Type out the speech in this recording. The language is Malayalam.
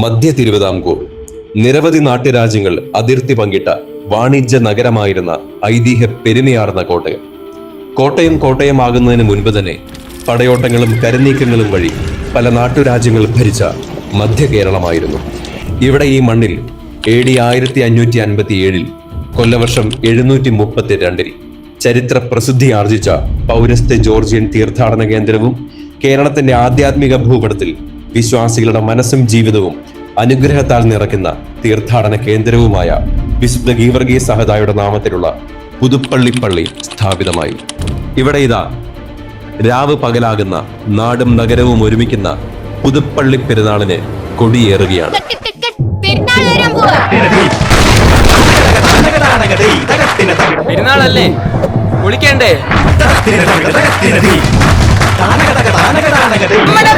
മധ്യ തിരുവിതാംകൂർ നിരവധി നാട്ടുരാജ്യങ്ങൾ അതിർത്തി പങ്കിട്ട വാണിജ്യ നഗരമായിരുന്ന ഐതിഹ്യ പെരുമയാർന്ന കോട്ടയം. കോട്ടയമാകുന്നതിന് മുൻപ് തന്നെ പടയോട്ടങ്ങളും കരനീക്കങ്ങളും വഴി പല നാട്ടുരാജ്യങ്ങൾ ഭരിച്ച മധ്യ കേരളമായിരുന്നു. ഇവിടെ ഈ മണ്ണിൽ AD 1557 കൊല്ലവർഷം 732 ചരിത്ര പ്രസിദ്ധി ആർജിച്ച പൗരസ്ത്യ ജോർജിയൻ തീർത്ഥാടന കേന്ദ്രവും കേരളത്തിന്റെ ആധ്യാത്മിക ഭൂപടത്തിൽ വിശ്വാസികളുടെ മനസ്സും ജീവിതവും അനുഗ്രഹത്താൽ നിറയ്ക്കുന്ന തീർത്ഥാടന കേന്ദ്രവുമായ വിശുദ്ധ ഗീവർഗീസ് സഹദായുടെ നാമത്തിലുള്ള പുതുപ്പള്ളി പള്ളി സ്ഥാപിതമായി. ഇവിടെ ഇതാ രാവ് പകലാകുന്ന നാടും നഗരവും ഒരുമിക്കുന്ന പുതുപ്പള്ളി പെരുന്നാളിന് കൊടിയേറുകയാണ്. പെരുന്നാളല്ലേ, വിളിക്കണ്ടേ? നമ്മുടെ